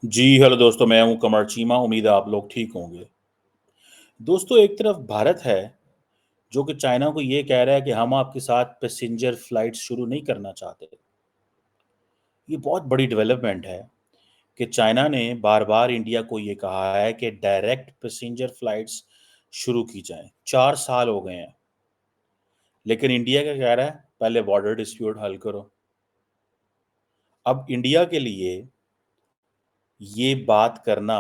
जी hello दोस्तों, मैं हूं कमर चीमा। उम्मीद है आप लोग ठीक होंगे। दोस्तों, एक तरफ भारत है जो कि चाइना को ये कह रहा है कि हम आपके साथ पैसेंजर फ्लाइट शुरू नहीं करना चाहते। ये बहुत बड़ी डेवलपमेंट है कि चाइना ने बार बार इंडिया को ये कहा है कि डायरेक्ट पैसेंजर फ्लाइट्स शुरू की जाएं। 4 साल हो गए हैं, लेकिन इंडिया क्या कह रहा है, पहले बॉर्डर डिस्प्यूट हल करो। अब इंडिया के लिए ये बात करना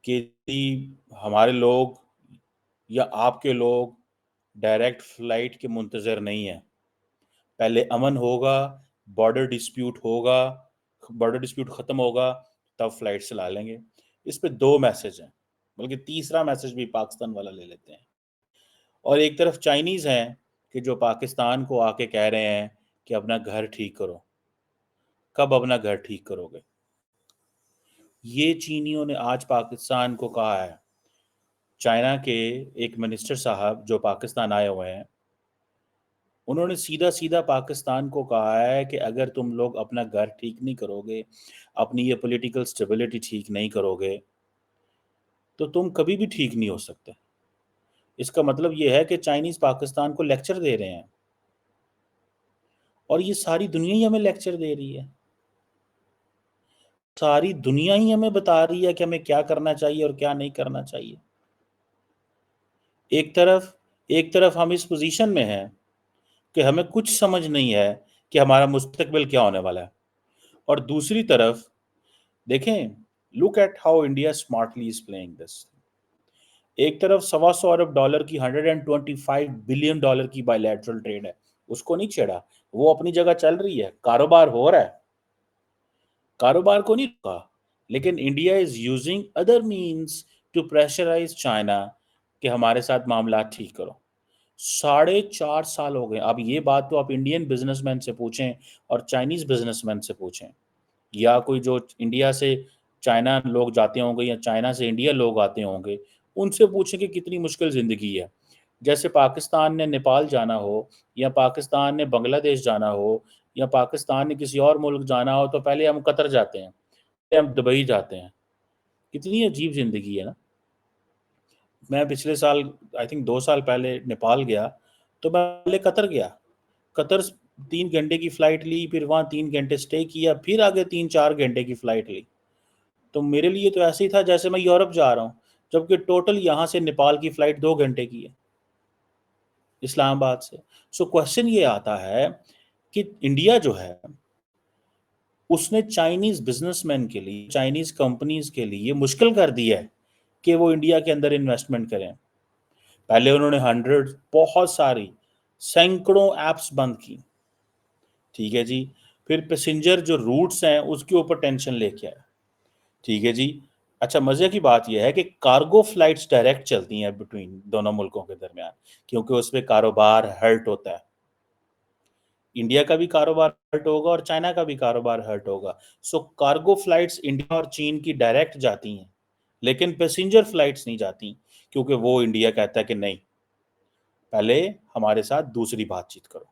कि हमारे लोग या आपके लोग डायरेक्ट फ्लाइट के मुंतज़र नहीं है। पहले अमन होगा, बॉर्डर डिस्प्यूट होगा, बॉर्डर डिस्प्यूट ख़त्म होगा, तब फ्लाइट चला लेंगे। इस पे दो मैसेज हैं, बल्कि तीसरा मैसेज भी पाकिस्तान वाला ले लेते हैं। और एक तरफ चाइनीज़ हैं कि जो पाकिस्तान को आके कह रहे हैं कि अपना घर ठीक करो। कब अपना घर ठीक करोगे? ये चीनियों ने आज पाकिस्तान को कहा है। चाइना के एक मिनिस्टर साहब जो पाकिस्तान आए हुए हैं, उन्होंने सीधा सीधा पाकिस्तान को कहा है कि अगर तुम लोग अपना घर ठीक नहीं करोगे, अपनी ये पॉलिटिकल स्टेबिलिटी ठीक नहीं करोगे, तो तुम कभी भी ठीक नहीं हो सकते। इसका मतलब ये है कि चाइनीज़ पाकिस्तान को लेक्चर दे रहे हैं, और ये सारी दुनिया ही हमें लेक्चर दे रही है। सारी दुनिया ही हमें बता रही है कि हमें क्या करना चाहिए और क्या नहीं करना चाहिए। एक तरफ हम इस पोजीशन में हैं कि हमें कुछ समझ नहीं है कि हमारा मुस्तकबिल क्या होने वाला है, और दूसरी तरफ देखें, look at how India smartly is playing this. एक तरफ $125 की $125 बिलियन की बायलैटरल ट्रेड है, उसको नहीं छेड़ा, वो अपनी जगह चल रही है, कारोबार हो रहा है, कारोबार को नहीं रुका। लेकिन India is using other means to pressurize China कि हमारे साथ मामला ठीक करो। 4.5 साल हो गए। अब ये बात तो आप इंडियन बिजनेसमैन से पूछें और चाइनीज बिजनेसमैन से पूछें, या कोई जो इंडिया से चाइना लोग जाते होंगे या चाइना से इंडिया लोग आते होंगे, उनसे पूछें कि कितनी मुश्किल ज़िंदगी है। जैसे पाकिस्तान ने नेपाल जाना हो, या पाकिस्तान ने बांग्लादेश जाना हो, या पाकिस्तान ने किसी और मुल्क जाना हो, तो पहले हम कतर जाते हैं, पहले हम दुबई जाते हैं। कितनी अजीब ज़िंदगी है ना। मैं पिछले साल, आई थिंक 2 साल पहले नेपाल गया, तो मैं पहले कतर गया। कतर 3 घंटे की फ़्लाइट ली, फिर वहाँ 3 घंटे स्टे किया, फिर आगे 3-4 घंटे की फ़्लाइट ली। तो मेरे लिए तो ऐसे ही था जैसे मैं यूरोप जा रहा हूँ, जबकि टोटल यहाँ से नेपाल की फ़्लाइट 2 घंटे की है, इस्लामाबाद से। सो क्वेश्चन ये आता है कि इंडिया जो है, उसने चाइनीज़ बिजनेसमैन के लिए, चाइनीज़ कंपनीज के लिए मुश्किल कर दी है कि वो इंडिया के अंदर इन्वेस्टमेंट करें। पहले उन्होंने हंड्रेड, बहुत सारी, सैकड़ों ऐप्स बंद की, ठीक है जी। फिर पैसेंजर जो रूट्स हैं उसके ऊपर टेंशन लेके आए, ठीक है जी। अच्छा, मज़े की बात यह है कि कार्गो फ्लाइट्स डायरेक्ट चलती हैं बिटवीन दोनों मुल्कों के दरमियान, क्योंकि उसमें कारोबार हर्ट होता है। इंडिया का भी कारोबार हर्ट होगा और चाइना का भी कारोबार हर्ट होगा। सो कार्गो फ्लाइट्स इंडिया और चीन की डायरेक्ट जाती हैं, लेकिन पैसेंजर फ्लाइट्स नहीं जाती, क्योंकि वो इंडिया कहता है कि नहीं, पहले हमारे साथ दूसरी बातचीत करो।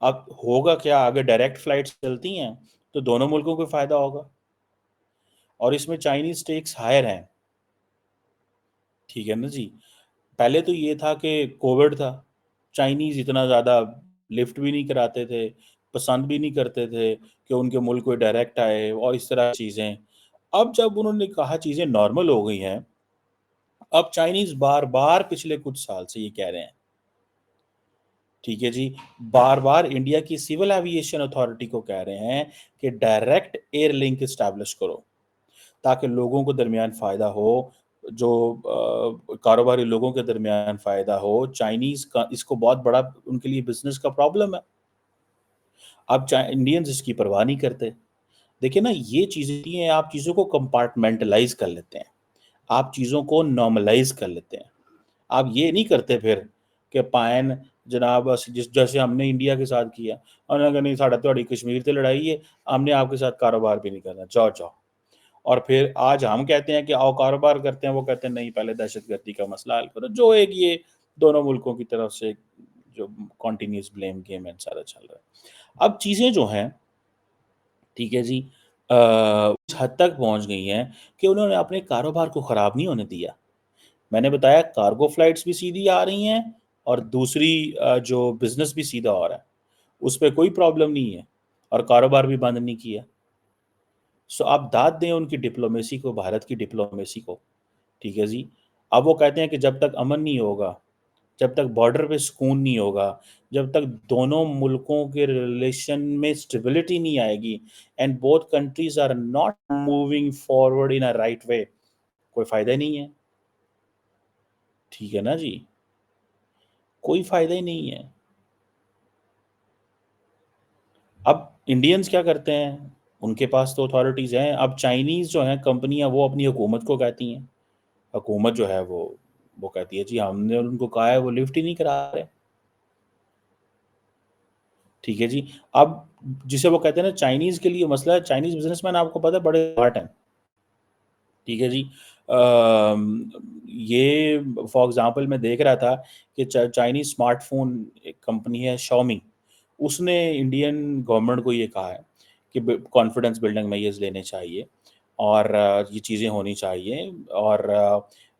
अब होगा क्या, अगर डायरेक्ट फ्लाइट्स चलती हैं तो दोनों मुल्कों को फ़ायदा होगा, और इसमें चाइनीज़ स्टेक्स हायर हैं, ठीक है ना जी। पहले तो ये था कि कोविड था, चाइनीज़ इतना ज़्यादा लिफ्ट भी नहीं कराते थे, पसंद भी नहीं करते थे कि उनके मुल्क कोई डायरेक्ट आए और इस तरह की चीज़ें। अब जब उन्होंने कहा चीज़ें नॉर्मल हो गई हैं, अब चाइनीज़ बार-बार पिछले कुछ साल से ये कह रहे हैं, ठीक है जी, बार-बार इंडिया की सिविल एविएशन अथॉरिटी को कह रहे हैं कि डायरेक्ट एयर लिंक एस्टैब्लिश करो, ताकि लोगों को दरमियान फ़ायदा हो, जो कारोबारी लोगों के दरमियान फ़ायदा हो। चाइनीज़ का इसको बहुत बड़ा उनके लिए बिज़नेस का प्रॉब्लम है। अब चा इंडियंस इसकी परवाह नहीं करते। देखिए ना, ये चीज़ें हैं, आप चीज़ों को कंपार्टमेंटलाइज़ कर लेते हैं, आप चीज़ों को नॉर्मलाइज़ कर लेते हैं। आप ये नहीं करते फिर कि पायन जनाब बस जिस जैसे हमने इंडिया के साथ किया, उन्होंने कहा नहीं साढ़ा तुहाड़ी कश्मीर से लड़ाई है, हमने आपके साथ कारोबार भी नहीं करना, जाओ जाओ। और फिर आज हम कहते हैं कि आओ कारोबार करते हैं, वो कहते हैं नहीं, पहले दहशतगर्दी का मसला हल करो। जो एक ये दोनों मुल्कों की तरफ से जो कॉन्टिन्यूस ब्लेम गेम है सारा चल रहा है। अब चीज़ें जो हैं, ठीक है जी, उस हद तक पहुँच गई हैं कि उन्होंने अपने कारोबार को ख़राब नहीं होने दिया। मैंने बताया कार्गो फ्लाइट्स भी सीधी आ रही हैं और दूसरी जो बिज़नेस भी सीधा हो रहा है, उसपे कोई प्रॉब्लम नहीं है और कारोबार भी बंद नहीं किया। सो आप दाद दें उनकी डिप्लोमेसी को, भारत की डिप्लोमेसी को, ठीक है जी। अब वो कहते हैं कि जब तक अमन नहीं होगा, जब तक बॉर्डर पे सुकून नहीं होगा, जब तक दोनों मुल्कों के रिलेशन में स्टेबिलिटी नहीं आएगी and both countries are not moving forward in a right way, कोई फ़ायदा ही नहीं है। ठीक है ना जी? कोई फ़ायदा ही नहीं है। अब इंडियंस क्या करते हैं? उनके पास तो अथॉरिटीज़ हैं। अब चाइनीज़ जो हैं कंपनियाँ वो अपनी हुकूमत को कहती हैं। हुकूमत जो है वो कहती है जी हमने उनको कहा है वो लिफ्ट ही नहीं करा रहे। ठीक है जी। अब जिसे वो कहते हैं ना चाइनीज़ के लिए मसला है, चाइनीज़ बिज़नेसमैन आपको पता है बड़े स्मार्ट हैं। ठीक है जी। ये फॉर एग्ज़ाम्पल मैं देख रहा था कि चाइनीज़ स्मार्टफ़ोन एक कंपनी है शाओमी, उसने इंडियन गवर्नमेंट को ये कहा है कि ब कॉन्फिडेंस बिल्डिंग मेजर्स लेने चाहिए और ये चीज़ें होनी चाहिए और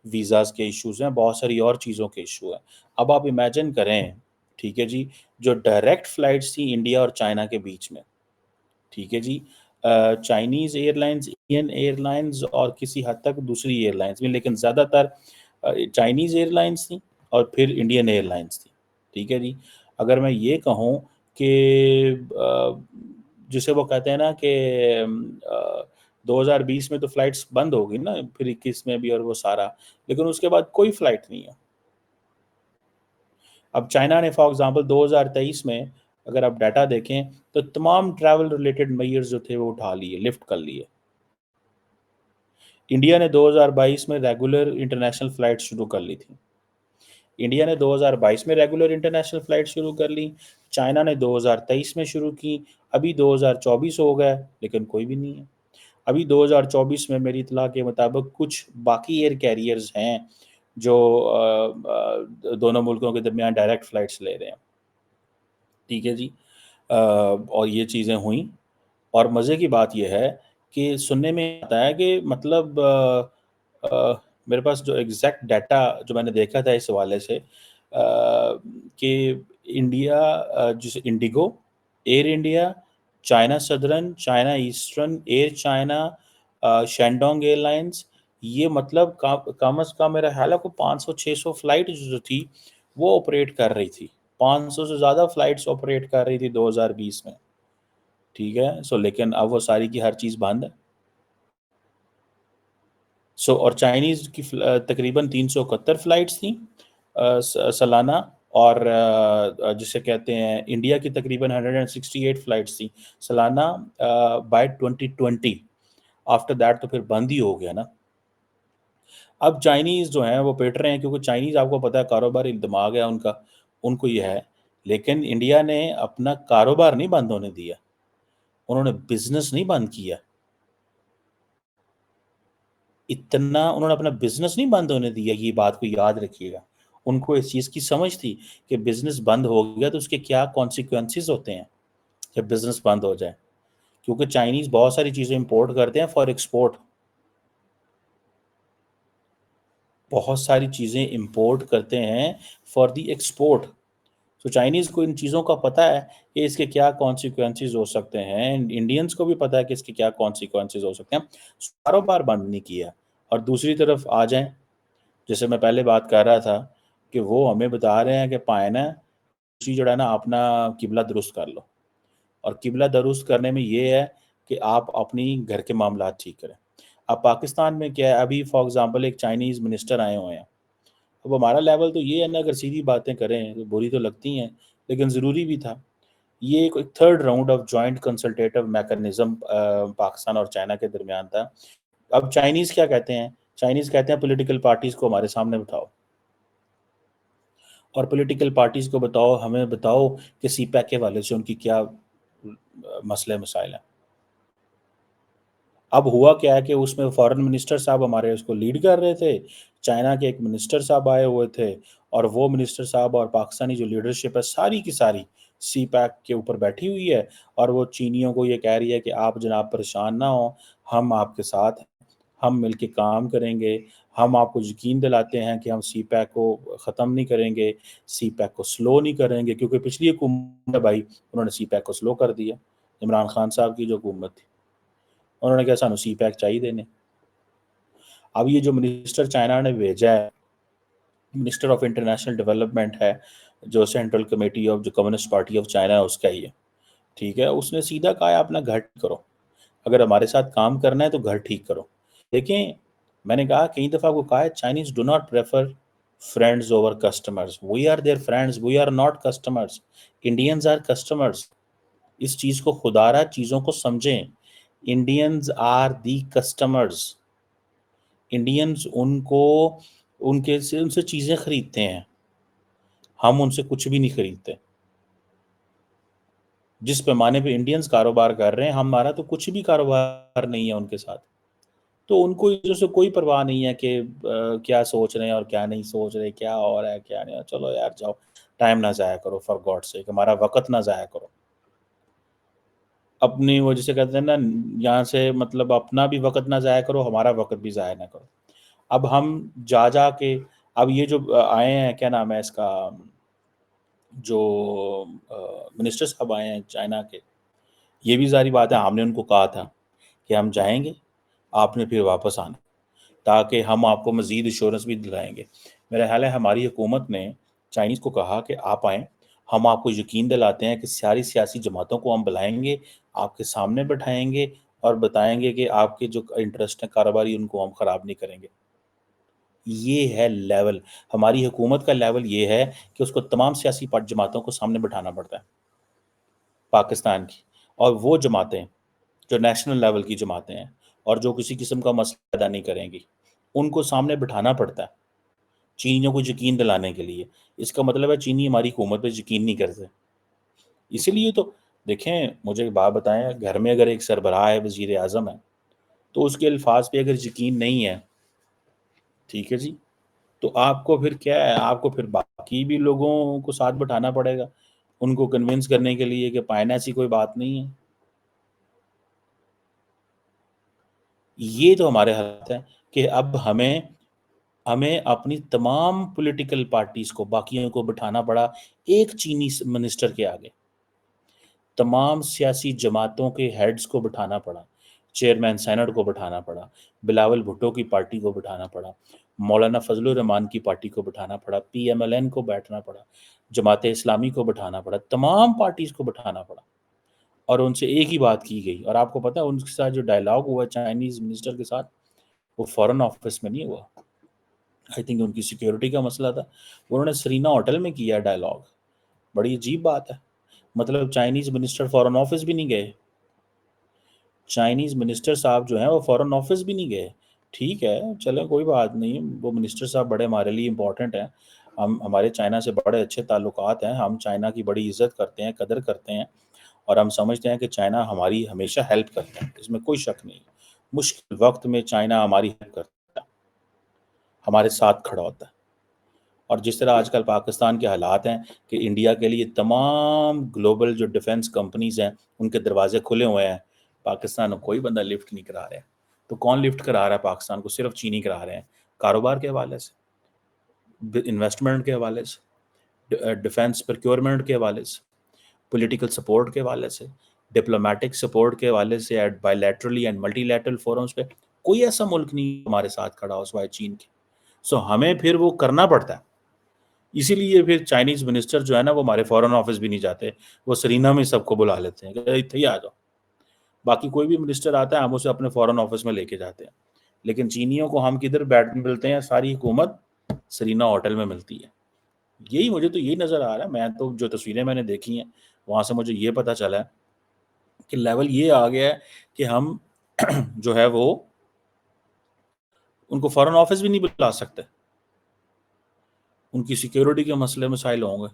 वीज़ाज़ के इश्यूज़ हैं, बहुत सारी और चीज़ों के इश्यू हैं। अब आप इमेजिन करें, ठीक है जी, जो डायरेक्ट फ्लाइट्स थी इंडिया और चाइना के बीच में, ठीक है जी। चाइनीज़ एयरलाइंस, इंडियन एयरलाइंस और किसी हद तक दूसरी एयरलाइंस भी, लेकिन ज़्यादातर चाइनीज़ एयरलाइंस थी और फिर इंडियन एयरलाइंस थी, ठीक है जी। अगर मैं ये कहूँ कि जिसे वो कहते हैं ना कि 2020 में तो फ्लाइट्स बंद हो गई ना, फिर 21 में भी और वो सारा, लेकिन उसके बाद कोई फ्लाइट नहीं है। अब चाइना ने फॉर एग्ज़ाम्पल 2023 में अगर आप डाटा देखें, तो तमाम ट्रैवल रिलेटेड मेजर्स जो थे वो उठा लिए, लिफ्ट कर लिए। इंडिया ने 2022 में रेगुलर इंटरनेशनल फ्लाइट शुरू कर ली थी। इंडिया ने 2022 में रेगुलर इंटरनेशनल फ्लाइट शुरू कर ली, चाइना ने 2023 में शुरू की, अभी 2024 हो गया, लेकिन कोई भी नहीं है। अभी 2024 में मेरी इत्तला के मुताबिक कुछ बाकी एयर कैरियर्स हैं, जो दोनों मुल्कों के दरमियान डायरेक्ट फ्लाइट्स ले रहे हैं। ठीक है जी। और ये चीज़ें हुईं और मज़े की बात ये है कि सुनने में आता है कि मतलब मेरे पास जो एग्ज़ैक्ट डाटा जो मैंने देखा था इस हवाले से कि इंडिया जैसे Indigo, air India, China southern, China eastern, air China, Shandong airlines, ये मतलब कम से कम मेरा ख़्याल है को 500-600 फ्लाइट जो थी, वो ऑपरेट कर रही थी। 500 से ज़्यादा फ्लाइट्स ऑपरेट कर रही थी 2020 में, ठीक है? सो लेकिन अब वो सारी की हर चीज़ बंद है। सो और चाइनीज़ की तकरीबन 371 फ्लाइट्स थी सालाना और जिसे कहते हैं इंडिया की तकरीबन 168 फ्लाइट्स थी सालाना बाय 2020। आफ्टर दैट तो फिर बंद ही हो गया ना। अब चाइनीज़ जो हैं वो पिट रहे हैं क्योंकि चाइनीज़ आपको पता है कारोबारी दिमाग है उनका, उनको ये है। लेकिन इंडिया ने अपना कारोबार नहीं बंद होने दिया, उन्होंने बिज़नेस नहीं बंद किया। इतना उन्होंने अपना बिज़नेस नहीं बंद होने दिया, ये बात को याद रखिएगा। उनको इस चीज़ की समझ थी कि बिज़नेस बंद हो गया तो उसके क्या कॉन्सिक्वेंसेज़ होते हैं, जब बिज़नेस बंद हो जाए। क्योंकि चाइनीज़ बहुत सारी चीज़ें इम्पोर्ट करते हैं फॉर एक्सपोर्ट, बहुत सारी चीज़ें इम्पोर्ट करते हैं फॉर द एक्सपोर्ट। तो चाइनीज़ को इन चीज़ों का पता है कि इसके क्या कॉन्सिक्वेंसेज़ हो सकते हैं, इंडियंस को भी पता है कि इसके क्या कॉन्सिक्वेंसेज़ हो सकते हैं। कारोबार बंद नहीं किया और दूसरी तरफ आ जाएँ, जैसे मैं पहले बात कर रहा था कि वो हमें बता रहे हैं कि पायना दूसरी जो है ना अपना किबला दुरुस्त कर लो और किबला दुरुस्त करने में ये है कि आप अपनी घर के मामलात ठीक करें। अब पाकिस्तान में क्या है, अभी फॉर एग्ज़ाम्पल एक चाइनीज़ मिनिस्टर आए हुए हैं। अब हमारा लेवल तो ये है ना, अगर सीधी बातें करें तो बुरी तो लगती हैं, लेकिन ज़रूरी भी था। ये एक third round of joint consultative mechanism Pakistan और चाइना के दरमियान था। अब चाइनीज़ क्या कहते हैं? चाइनीज़ कहते हैं पॉलिटिकल पार्टीज़ को हमारे सामने बिठाओ और पॉलिटिकल पार्टीज़ को बताओ, हमें बताओ कि सीपैक के हवाले से उनकी क्या मसले मसाइल हैं। अब हुआ क्या है कि उसमें फॉरेन मिनिस्टर साहब हमारे उसको लीड कर रहे थे, चाइना के एक मिनिस्टर साहब आए हुए थे और वो मिनिस्टर साहब और पाकिस्तानी जो लीडरशिप है सारी की सारी, सी पैक के ऊपर बैठी हुई है और वो चीनियों को ये कह रही है कि आप जनाब परेशान ना हो, हम आपके साथ हैं, हम मिलके काम करेंगे, हम आपको यकीन दिलाते हैं कि हम सी पैक को ख़त्म नहीं करेंगे, सी पैक को स्लो नहीं करेंगे, क्योंकि पिछली हुकूमत है भाई, उन्होंने सी पैक को स्लो कर दिया। इमरान खान साहब की जो हुकूमत थी, उन्होंने कहा सानू सी पैक चाहिए ने। अब ये जो मिनिस्टर चाइना ने भेजा है, मिनिस्टर ऑफ इंटरनेशनल डेवलपमेंट है, जो सेंट्रल कमेटी ऑफ जो कम्युनिस्ट पार्टी ऑफ चाइना है उसका ही है, ठीक है? उसने सीधा कहा है अपना घर ठीक करो, अगर हमारे साथ काम करना है तो घर ठीक करो। देखें, मैंने कहा कई दफ़ा आपको कहा है, Chinese do not prefer friends over customers, we are there friends, we are not customers, Indians are customers. इस चीज़ को खुदारा चीज़ों को समझें, Indians are the customers. Indians उनको उनके से उनसे चीज़ें खरीदते हैं, हम उनसे कुछ भी नहीं खरीदते। जिस पैमाने पे इंडियंस कारोबार कर रहे हैं, हमारा तो कुछ भी कारोबार नहीं है उनके साथ। तो उनको इस चीज़ों से कोई परवाह नहीं है कि क्या सोच रहे हैं और क्या नहीं सोच रहे, क्या हो रहा है, क्या नहीं। चलो यार जाओ, टाइम ना ज़ाया करो, फॉर गॉड सेक, हमारा वक़्त ना ज़ाया करो। अपनी वो जिसे कहते हैं ना, यहाँ से मतलब अपना भी वक़्त ना ज़ाया करो, हमारा वक़्त भी ज़ाया ना करो। अब हम जा के अब ये जो आए हैं, क्या नाम है इसका, जो मिनिस्टर साहब आए हैं चाइना के, ये भी ज़ाहिर बात है हमने उनको कहा था कि हम जाएँगे, आपने फिर वापस आना, ताकि हम आपको मज़ीद एश्योरेंस भी दिलाएँगे। मेरा ख़्याल है हमारी हुकूमत ने चाइनीज़ को कहा कि आप आएँ, हम आपको यकीन दिलाते हैं कि सारी सियासी जमातों को हम बुलाएँगे, आपके सामने बिठाएँगे और बताएँगे कि आपके जो इंटरेस्ट हैं कारोबारी, उनको हम ख़राब नहीं करेंगे। ये है लेवल, हमारी हुकूमत का लेवल ये है कि उसको तमाम सियासी जमातों को सामने बिठाना पड़ता है, पाकिस्तान की। और वो जमातें जो नेशनल लेवल की जमातें हैं और जो किसी किस्म का मसला पैदा नहीं करेंगी, उनको सामने बिठाना पड़ता है, चीनियों को यकीन दिलाने के लिए। इसका मतलब है चीनी हमारी हुकूमत पे यकीन नहीं करते। इसीलिए तो देखें, मुझे एक बात बताएँ, घर में अगर एक सरबराह है, वज़ीर-ए-आज़म है, तो उसके अल्फ़ाज़ पे अगर यकीन नहीं है, ठीक है जी, तो आपको फिर क्या है, आपको फिर बाकी भी लोगों को साथ बिठाना पड़ेगा, उनको कन्विंस करने के लिए कि पाएँ, ऐसी कोई बात नहीं है। ये तो हमारे हाथ है कि अब हमें हमें अपनी तमाम पॉलिटिकल पार्टीज़ को, बाकियों को बिठाना पड़ा एक चीनी मिनिस्टर के आगे। तमाम सियासी जमातों के हेड्स को बिठाना पड़ा, चेयरमैन सेनेट को बिठाना पड़ा, बिलावल भुट्टो की पार्टी को बिठाना पड़ा, मौलाना फजलुर रहमान की पार्टी को बिठाना पड़ा, पीएमएलएन को बैठना पड़ा, जमात इस्लामी को बिठाना पड़ा, तमाम पार्टीज़ को बिठाना पड़ा और उनसे एक ही बात की गई। और आपको पता है उनके साथ जो डायलॉग हुआ चाइनीज़ मिनिस्टर के साथ, वो फ़ॉरेन ऑफिस में नहीं हुआ। आई थिंक उनकी सिक्योरिटी का मसला था। उन्होंने सरीना होटल में किया डायलॉग। बड़ी अजीब बात है। मतलब चाइनीज़ मिनिस्टर फ़ॉरेन ऑफिस भी नहीं गए। चाइनीज़ मिनिस्टर साहब जो हैं वो फ़ॉरेन ऑफिस भी नहीं गए। ठीक है, चलें कोई बात नहीं, वो मिनिस्टर साहब बड़े हमारे लिए इम्पोर्टेंट हैं। हम हमारे चाइना से बड़े अच्छे ताल्लुकात हैं। हम चाइना की बड़ी इज़्ज़त करते हैं, कदर करते हैं और हम समझते हैं कि चाइना हमारी हमेशा हेल्प करता है, इसमें कोई शक नहीं। मुश्किल वक़्त में चाइना हमारी हेल्प करता है, हमारे साथ खड़ा होता है। और जिस तरह आजकल पाकिस्तान के हालात हैं कि इंडिया के लिए तमाम ग्लोबल जो डिफेंस कंपनीज़ हैं, उनके दरवाजे खुले हुए हैं, पाकिस्तान में कोई बंदा लिफ्ट नहीं करा रहा है। तो कौन लिफ्ट करा रहा है पाकिस्तान को? सिर्फ चीनी करा रहे हैं, कारोबार के हवाले से, इन्वेस्टमेंट के हवाले से, डिफेंस प्रोक्योरमेंट के हवाले से, पॉलिटिकल सपोर्ट के हवाले से, डिप्लोमेटिक सपोर्ट के हवाले से, at bilaterally and multilateral forums पे कोई ऐसा मुल्क नहीं हमारे साथ खड़ा हो सिवाय चीन के। सो हमें फिर वो करना पड़ता है। इसीलिए फिर चाइनीज़ मिनिस्टर जो है ना, वो हमारे फ़ॉरेन ऑफ़िस भी नहीं जाते। वो सरीना में सबको बुला लेते हैं कि इत्थे ही आ जाओ। बाकी कोई भी मिनिस्टर आता है, हम उसे अपने फ़ॉरेन ऑफ़िस में लेके जाते हैं। लेकिन चीनियों को हम किधर बैठ मिलते हैं, सारी हुकूमत सरीना होटल में मिलती है। यही मुझे तो यही नज़र आ रहा है। मैं तो जो तस्वीरें मैंने देखी हैं, वहाँ से मुझे ये पता चला है कि लेवल ये आ गया है कि हम जो है वो उनको फ़ॉरेन ऑफ़िस भी नहीं बुला सकते। उनकी सिक्योरिटी के मसले मसाइल होंगे।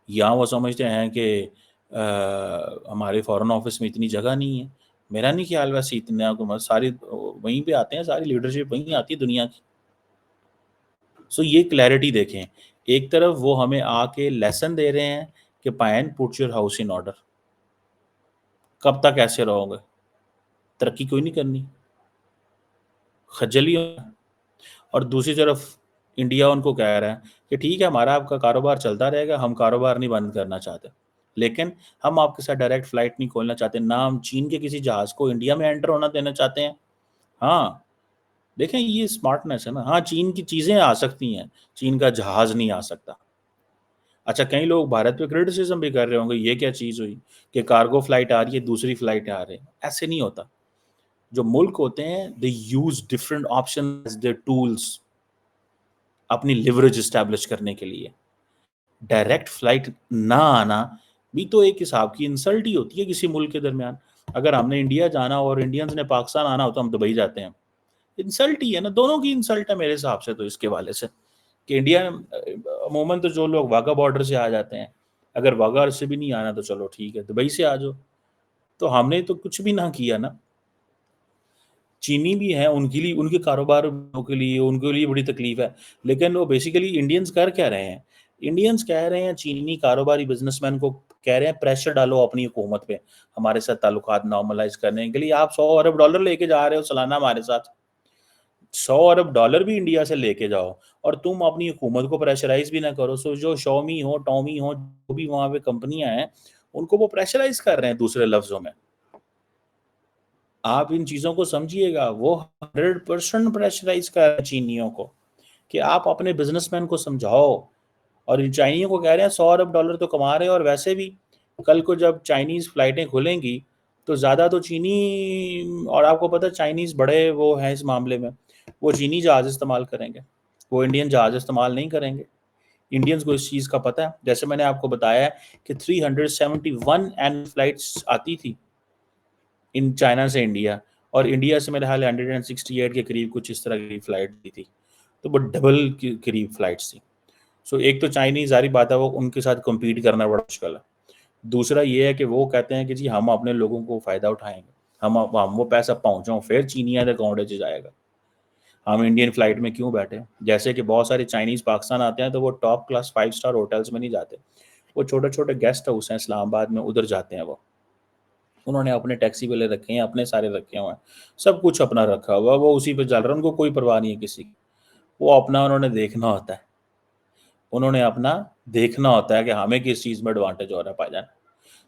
या वो समझते हैं कि हमारे फ़ॉरेन ऑफिस में इतनी जगह नहीं है। मेरा नहीं ख्याल वैसे इतना को म सारी वहीं पे आते हैं, सारी लीडरशिप वहीं आती है दुनिया की। सो ये क्लैरिटी देखें, एक तरफ वो हमें आके लेसन दे रहे हैं کہ पायन put your house in order. कब तक ऐसे रहोगे? तरक्की कोई नहीं करनी, खज्जल ही होना। और दूसरी तरफ इंडिया उनको कह रहा है कि ठीक है, हमारा आपका कारोबार चलता रहेगा, हम कारोबार नहीं बंद करना चाहते, लेकिन हम आपके साथ डायरेक्ट फ्लाइट नहीं खोलना चाहते, ना हम चीन के किसी जहाज को इंडिया में एंटर होना देना चाहते हैं। हाँ, देखें ये स्मार्टनेस है ना। हाँ, चीन की चीजें आ सकती हैं, चीन का जहाज नहीं आ सकता। अच्छा, कई लोग भारत पे क्रिटिसिज्म भी कर रहे होंगे, ये क्या चीज हुई कि कार्गो फ्लाइट आ रही है, दूसरी फ्लाइट आ रही है। ऐसे नहीं होता। जो मुल्क होते हैं, they use different option as their tools अपनी लिवरेज एस्टैब्लिश करने के लिए। डायरेक्ट फ्लाइट ना आना भी तो एक हिसाब की इंसल्ट ही होती है किसी मुल्क के दरमियान। अगर हमने इंडिया जाना और इंडियंस ने पाकिस्तान आना हो तो हम दुबई जाते हैं, इंसल्ट ही है ना, दोनों की इंसल्ट है मेरे हिसाब से तो इसके वाले से। कि इंडिया में अमूमन तो जो लोग वाघा बॉर्डर से आ जाते हैं, अगर वाघा से भी नहीं आना तो चलो ठीक है, दुबई से आ जाओ। तो हमने तो कुछ भी ना किया ना। चीनी भी हैं, उनके लिए, उनके कारोबार के लिए, उनके लिए बड़ी तकलीफ है। लेकिन वो बेसिकली इंडियंस कर क्या रहे हैं? इंडियंस कह रहे हैं चीनी कारोबारी बिजनेसमैन को, कह रहे हैं प्रेशर डालो अपनी हुकूमत पे हमारे साथ ताल्लुकात नॉर्मलाइज करने के लिए। आप 100 अरब डॉलर लेके जा रहे हो सालाना हमारे साथ, 100 अरब डॉलर भी इंडिया से लेके जाओ और तुम अपनी हुकूमत को प्रेशराइज भी ना करो। सो जो शॉमी हो, टॉमी हो, जो भी वहां पे कंपनियां हैं, उनको वो प्रेशराइज कर रहे हैं। दूसरे लफ्जों में आप इन चीज़ों को समझिएगा, वो 100% प्रेशराइज कर रहे हैं चीनियों को कि आप अपने बिजनेसमैन को समझाओ। और इन चाइनियों को कह रहे हैं 100 अरब डॉलर तो कमा रहे हैं, और वैसे भी कल को जब चाइनीज़ फ्लाइटें खुलेंगी तो ज़्यादा तो चीनी, और आपको पता है चाइनीज़ बड़े वो हैं इस मामले में, वो चीनी जहाज़ इस्तेमाल करेंगे, वो इंडियन जहाज़ इस्तेमाल नहीं करेंगे। इंडियंस को इस चीज़ का पता है। जैसे मैंने आपको बताया कि 371 एनुअल फ्लाइट्स आती थी इन चाइना से इंडिया, और इंडिया से मेरे ख्याल 168 के करीब कुछ इस तरह की फ्लाइट दी थी। तो वो डबल के करीब फ्लाइट्स थी। सो एक तो चाइनीज, जारी बात है, वो उनके साथ कम्पीट करना बड़ा मुश्किल है। दूसरा ये है कि वो कहते हैं कि जी हम अपने लोगों को फ़ायदा उठाएंगे, हम वो पैसा पहुँचाओ फिर चीनिया के अकाउंट से जाएगा। हम इंडियन फ्लाइट में क्यों बैठे? जैसे कि बहुत सारे चाइनीज़ पाकिस्तान आते हैं तो वो टॉप क्लास 5 स्टार होटल्स में नहीं जाते, वो छोटे छोटे गेस्ट हाउस हैं इस्लामाबाद में, उधर जाते हैं। वो उन्होंने अपने टैक्सी वाले रखे हैं, अपने सारे रखे हुए हैं, सब कुछ अपना रखा हुआ, वो उसी पे चल रहा है, उनको कोई परवाह नहीं है किसी की। वो अपना उन्होंने देखना होता है, उन्होंने अपना देखना होता है कि हमें किस चीज़ में एडवांटेज हो रहा है भाईजान।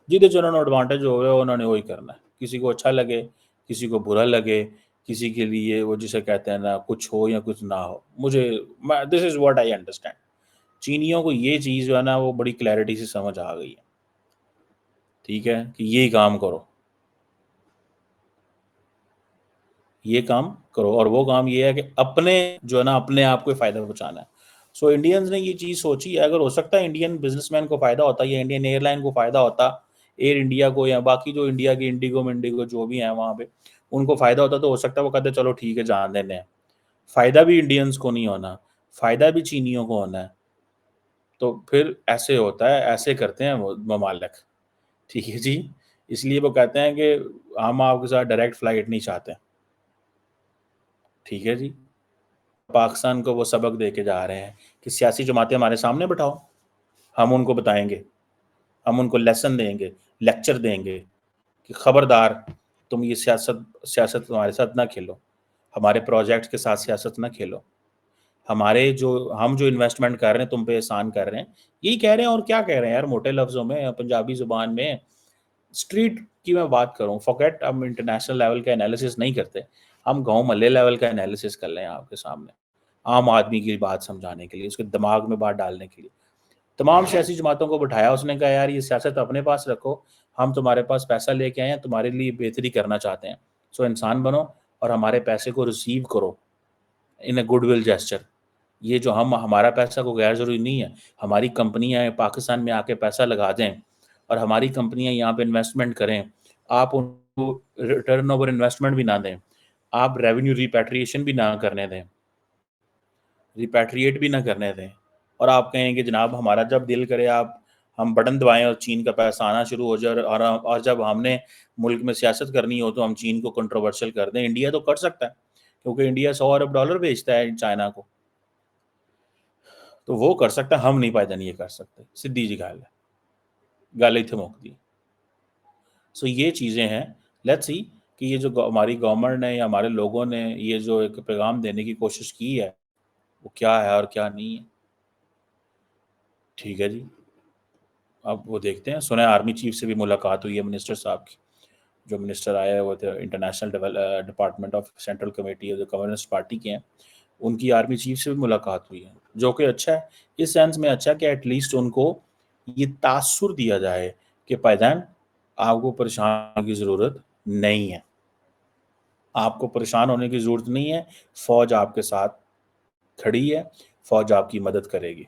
जिधर जो उन्होंने एडवांटेज हो रहा है उन्होंने वही करना है। किसी को अच्छा लगे, किसी को बुरा लगे, किसी के लिए वो जिसे कहते हैं ना, कुछ हो या कुछ ना हो, मुझे, this is what I understand. चीनियों को ये चीज़ जो है ना वो बड़ी क्लैरिटी से समझ आ गई है, ठीक है, कि यही काम करो, ये काम करो, और वो काम ये है कि अपने जो है ना अपने आप को फ़ायदा पहुँचाना है। सो इंडियंस ने ये चीज़ सोची है। अगर हो सकता है इंडियन बिजनेसमैन को फ़ायदा होता या इंडियन एयरलाइन को फ़ायदा होता, एयर इंडिया को या बाकी जो इंडिया की इंडिगो मिंडिगो जो भी हैं वहाँ पे, उनको फ़ायदा होता तो हो सकता है वो कहते चलो ठीक है जान देते हैं। फ़ायदा भी इंडियंस को नहीं होना, फ़ायदा भी चीनियों को होना है। तो फिर ऐसे होता है, ऐसे करते हैं वो ममालिक, ठीक है जी। इसलिए वो कहते हैं कि हम आपके साथ डायरेक्ट फ्लाइट नहीं चाहते, ठीक है जी। पाकिस्तान को वो सबक दे के जा रहे हैं कि सियासी जमातें हमारे सामने बिठाओ, हम उनको बताएँगे, हम उनको लेसन देंगे, लेक्चर देंगे कि खबरदार तुम ये सियासत सियासत हमारे साथ ना खेलो, हमारे प्रोजेक्ट्स के साथ सियासत ना खेलो। हमारे जो हम जो इन्वेस्टमेंट कर रहे हैं तुम पे एहसान कर रहे हैं, यही कह रहे हैं। और क्या कह रहे हैं यार, मोटे लफ्ज़ों में पंजाबी ज़ुबान में, स्ट्रीट की मैं बात करूँ, फॉरगेट, हम इंटरनेशनल लेवल का एनालिसिस नहीं करते, हम गाँव मोहल्ले लेवल का एनालिसिस कर रहे हैं आपके सामने, आम आदमी की बात समझाने के लिए, उसके दिमाग में बात डालने के लिए। तमाम सियासी जमातों को बिठाया, उसने कहा यार ये सियासत अपने पास रखो, हम तुम्हारे पास पैसा लेके आए हैं, तुम्हारे लिए बेहतरी करना चाहते हैं, सो इंसान बनो और हमारे पैसे को रिसीव करो इन अ गुडविल जेस्चर। ये जो हम हमारा पैसा को गैर ज़रूरी नहीं है, हमारी कंपनियाँ पाकिस्तान में आके पैसा लगा दें और हमारी कंपनियाँ यहाँ पे इन्वेस्टमेंट करें, आप उनको रिटर्न ओवर इन्वेस्टमेंट भी ना दें, आप रेवेन्यू रिपैट्रिएशन भी ना करने दें, रिपैट्रिएट भी ना करने दें, और आप कहें कि जनाब हमारा जब दिल करे आप हम बटन दबाएँ और चीन का पैसा आना शुरू हो जाए, और जब हमने मुल्क में सियासत करनी हो तो हम चीन को कंट्रोवर्शियल कर दें। इंडिया तो कर सकता है, क्योंकि इंडिया 100 अरब डॉलर भेजता है चाइना को, तो वो कर सकता है, हम नहीं पायदान ये कर सकते, सीधी सी गल है। گالے تھموک دی. سو یہ چیزیں ہیں. لیٹس سی کہ یہ جو ہماری گورنمنٹ نے یا ہمارے لوگوں نے یہ جو ایک پیغام دینے کی کوشش کی ہے وہ کیا ہے اور کیا نہیں ہے. ٹھیک ہے جی. اب وہ دیکھتے ہیں. سنا ہے آرمی چیف سے بھی ملاقات ہوئی ہے منسٹر صاحب کی, جو منسٹر آئے وہ تھے international department of central committee جو کمیونسٹ پارٹی کے ہیں, ان کی آرمی چیف سے بھی ملاقات ہوئی ہے, جو کہ اچھا ہے. اس سینس میں اچھا کہ ایٹ لیسٹ ان کو یہ تاثر دیا جائے کہ پائدان آپ کو پریشان ہونے کی ضرورت نہیں ہے, آپ کو پریشان ہونے کی ضرورت نہیں ہے, فوج آپ کے ساتھ کھڑی ہے, فوج آپ کی مدد کرے گی.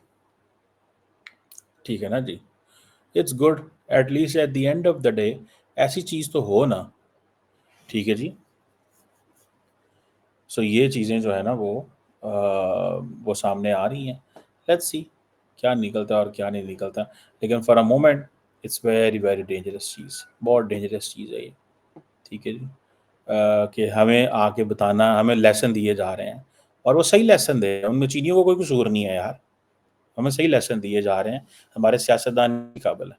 ٹھیک ہے نا جی. It's good at least at the end of the day ایسی چیز تو ہو نا. ٹھیک ہے جی. سو یہ چیزیں جو ہے نا وہ سامنے آ رہی ہیں. لیٹس سی کیا نکلتا ہے اور کیا نہیں نکلتا. لیکن for a moment it's very very dangerous چیز, بہت ڈینجرس چیز ہے یہ. ٹھیک ہے جی. کہ ہمیں آ کے بتانا, ہمیں لیسن دیے جا رہے ہیں اور وہ صحیح لیسن دے, ان میں چینیوں کو کوئی قصور نہیں ہے یار, ہمیں صحیح لیسن دیے جا رہے ہیں. ہمارے سیاستدان قابل ہے.